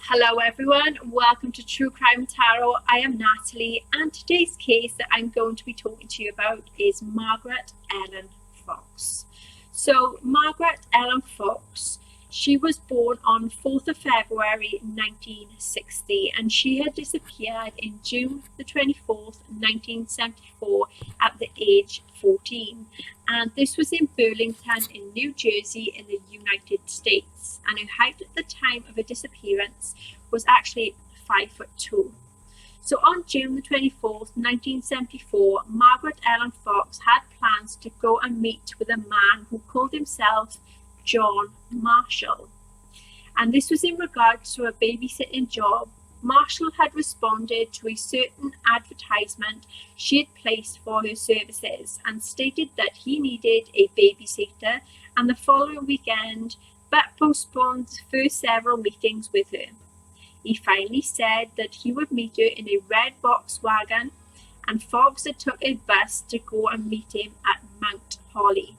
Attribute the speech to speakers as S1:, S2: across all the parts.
S1: Hello everyone, welcome to True Crime Tarot. I am Natalie and today's case that I'm going to be talking to you about is Margaret Ellen Fox. So Margaret Ellen Fox, she was born on 4th of February 1960 and she had disappeared in June the 24th, 1974 at the age 14. And this was in Burlington in New Jersey in the United States, and her height at the time of her disappearance was actually 5'2". So on June the 24th, 1974, Margaret Ellen Fox had plans to go and meet with a man who called himself John Marshall. And this was in regards to a babysitting job. Marshall had responded to a certain advertisement she had placed for her services and stated that he needed a babysitter and the following weekend, but postponed the first several meetings with her. He finally said that he would meet her in a red Volkswagen, and Fox had took a bus to go and meet him at Mount Holly.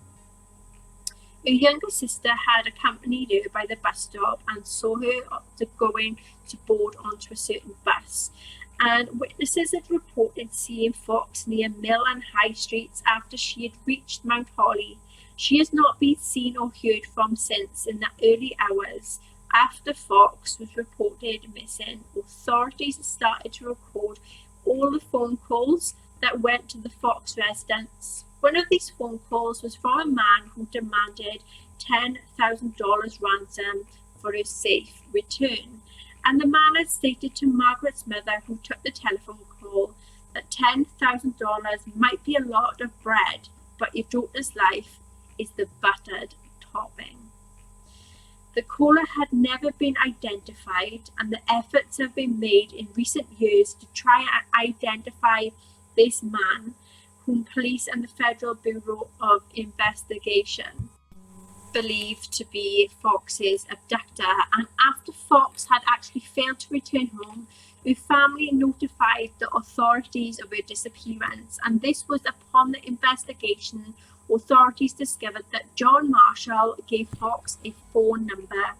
S1: Her younger sister had accompanied her by the bus stop and saw her going to board onto a certain bus. And witnesses had reported seeing Fox near Mill and High Streets after she had reached Mount Holly. She has not been seen or heard from since. In the early hours after Fox was reported missing, authorities started to record all the phone calls that went to the Fox residence. One of these phone calls was from a man who demanded $10,000 ransom for her safe return. And the man had stated to Margaret's mother, who took the telephone call, that $10,000 might be a lot of bread, but your daughter's life is the buttered topping. The caller had never been identified, and the efforts have been made in recent years to try and identify this man, whom police and the Federal Bureau of Investigation believed to be Fox's abductor. And after Fox had actually failed to return home, her family notified the authorities of her disappearance, and this was upon the investigation. Authorities discovered that John Marshall gave Fox a phone number,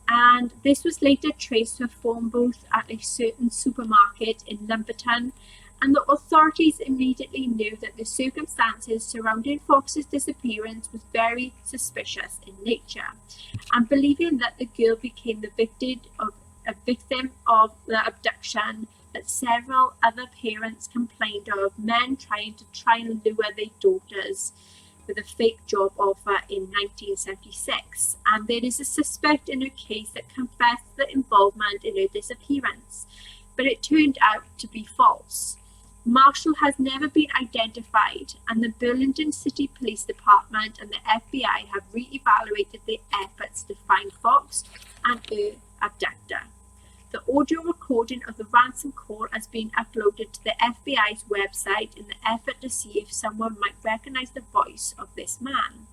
S1: and this was later traced to a phone booth at a certain supermarket in Lumberton. And the authorities immediately knew that the circumstances surrounding Fox's disappearance was very suspicious in nature, and believing that the girl became the victim of the abduction that several other parents complained of, men trying and lure their daughters with a fake job offer in 1976. And there is a suspect in her case that confessed the involvement in her disappearance, but it turned out to be false. Marshall has never been identified, and the Burlington City Police Department and the FBI have re-evaluated their efforts to find Fox and her abductor. The audio recording of the ransom call has been uploaded to the FBI's website in the effort to see if someone might recognize the voice of this man,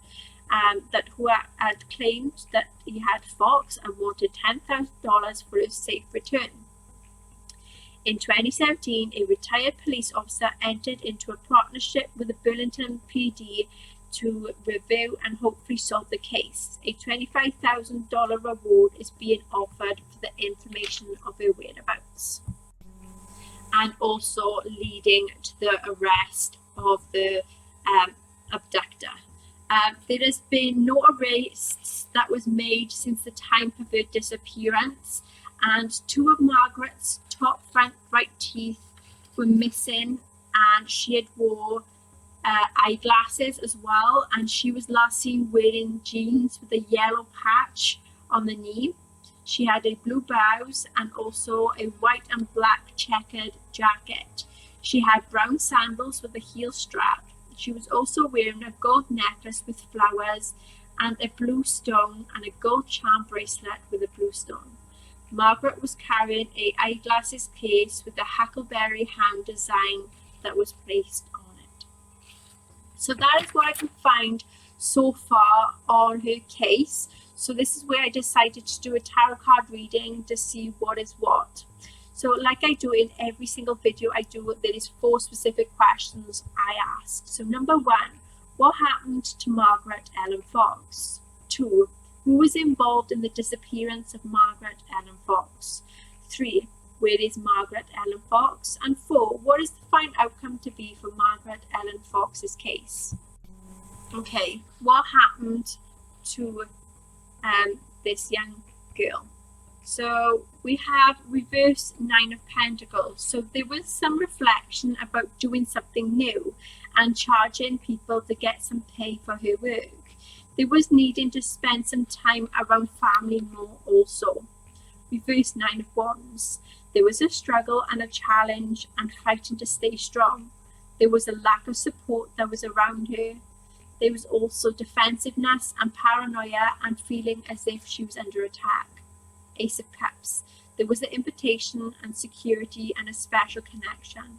S1: who had claimed that he had Fox and wanted $10,000 for his safe return. In 2017, a retired police officer entered into a partnership with the Burlington PD to review and hopefully solve the case. A $25,000 reward is being offered for the information of her whereabouts, and also leading to the arrest of the abductor. There has been no arrests that was made since the time of her disappearance, and two of Margaret's top front right teeth were missing, and she had wore eyeglasses as well, and she was last seen wearing jeans with a yellow patch on the knee. She had a blue blouse and also a white and black checkered jacket. She had brown sandals with a heel strap. She was also wearing a gold necklace with flowers and a blue stone, and a gold charm bracelet with a blue stone. Margaret was carrying a eyeglasses case with a huckleberry hound design that was placed on it. So that is what I can find so far on her case. So this is where I decided to do a tarot card reading to see what is what. So like I do in every single video I do, there is 4 specific questions I ask. So number 1, what happened to Margaret Ellen Fox? 2, who Who was involved in the disappearance of Margaret Ellen Fox? 3. Where is Margaret Ellen Fox? And 4. What is the final outcome to be for Margaret Ellen Fox's case? Okay, what happened to this young girl? So we have reverse 9 of Pentacles. So there was some reflection about doing something new and charging people to get some pay for her work. There was needing to spend some time around family more also. Reverse 9 of Wands. There was a struggle and a challenge and fighting to stay strong. There was a lack of support that was around her. There was also defensiveness and paranoia and feeling as if she was under attack. Ace of Cups. There was an invitation and security and a special connection.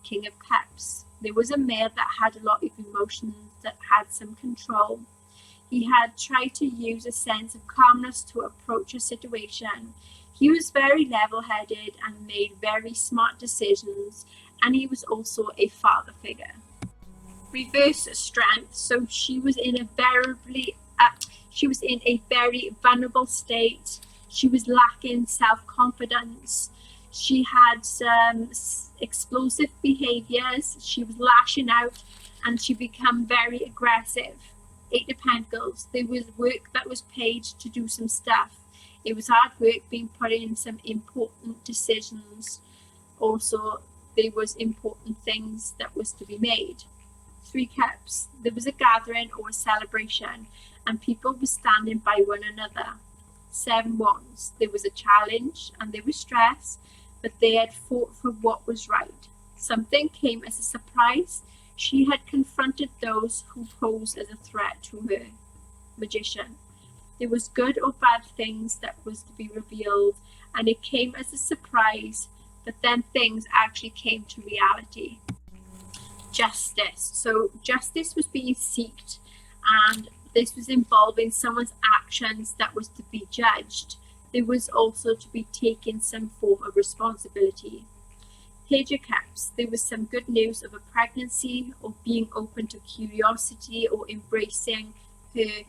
S1: King of Cups. There was a male that had a lot of emotions, that had some control. He had tried to use a sense of calmness to approach a situation. He was very level-headed and made very smart decisions, and he was also a father figure. Reverse Strength. So she was in a very vulnerable state. She was lacking self-confidence. She had some explosive behaviors. She was lashing out, and she became very aggressive. 8 of Pentacles. There was work that was paid to do some stuff. It was hard work being put in some important decisions. Also, there was important things that was to be made. 3 Cups. There was a gathering or a celebration, and people were standing by one another. 7 Wands. There was a challenge and there was stress, but they had fought for what was right. Something came as a surprise. She had confronted those who posed as a threat to her. Magician. There was good or bad things that was to be revealed, and it came as a surprise, but then things actually came to reality. Justice. So justice was being sought, and this was involving someone's actions that was to be judged. There was also to be taken some form of responsibility. Page of Cups. There was some good news of a pregnancy, or being open to curiosity, or embracing her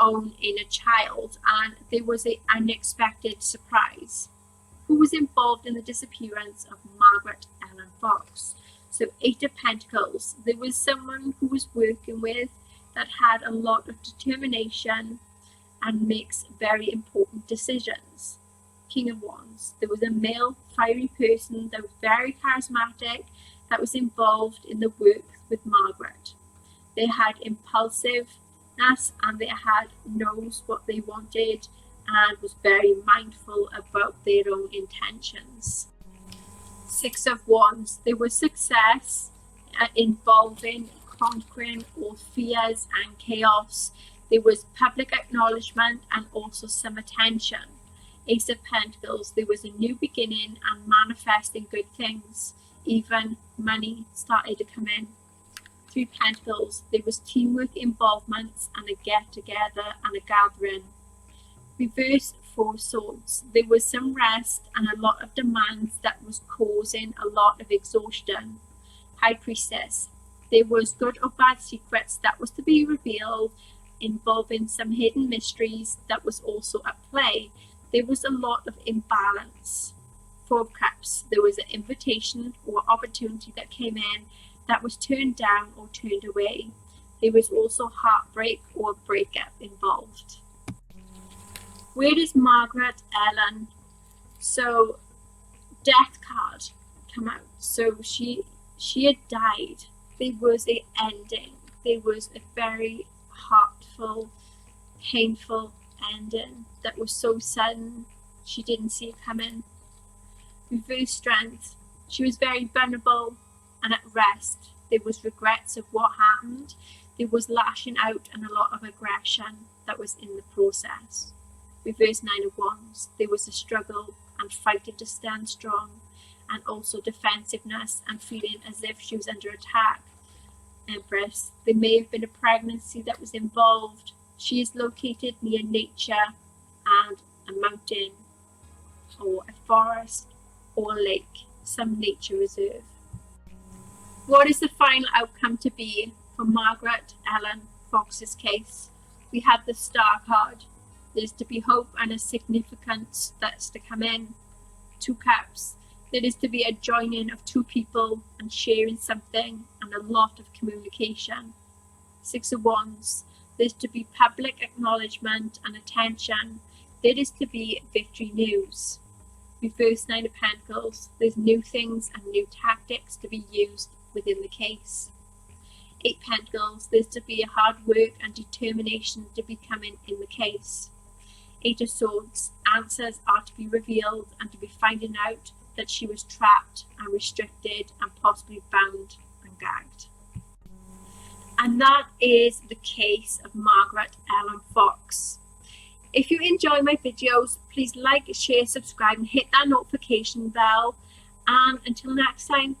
S1: own inner child, and there was an unexpected surprise. Who was involved in the disappearance of Margaret Ellen Fox? So 8 of Pentacles. There was someone who was working with that had a lot of determination and makes very important decisions. King of Wands. There was a male fiery person that was very charismatic that was involved in the work with Margaret. They had impulsiveness, and they had knows what they wanted and was very mindful about their own intentions. 6 of Wands. There was success involving conquering all fears and chaos. There was public acknowledgement and also some attention. Ace of Pentacles. There was a new beginning and manifesting good things. Even money started to come in. 3 Pentacles. There was teamwork involvements and a get-together and a gathering. Reverse 4 Swords. There was some rest and a lot of demands that was causing a lot of exhaustion. High Priestess. There was good or bad secrets that was to be revealed, involving some hidden mysteries that was also at play. There was a lot of imbalance. 4 of Cups. There was an invitation or opportunity that came in that was turned down or turned away. There was also heartbreak or breakup involved. Where is Margaret Ellen? So death card come out. So she had died. There was a ending. There was a very heartful, painful ending that was so sudden she didn't see it coming. Reverse Strength. She was very vulnerable and at rest. There was regrets of what happened. There was lashing out and a lot of aggression that was in the process. Reverse 9 of Wands. There was a struggle and fighting to stand strong, and also defensiveness and feeling as if she was under attack. Empress. There may have been a pregnancy that was involved. She is located near nature and a mountain or a forest or a lake, some nature reserve. What is the final outcome to be for Margaret Ellen Fox's case? We have the Star card. There's to be hope and a significance that's to come in. 2 Cups. There is to be a joining of 2 people and sharing something and a lot of communication. 6 of Wands. There's to be public acknowledgement and attention. There is to be victory news. Reverse 9 of Pentacles. There's new things and new tactics to be used within the case. 8 Pentacles. There's to be a hard work and determination to be coming in the case. 8 of Swords. Answers are to be revealed and to be finding out that she was trapped and restricted and possibly bound and gagged. And that is the case of Margaret Ellen Fox. If you enjoy my videos, please like, share, subscribe and hit that notification bell. And until next time,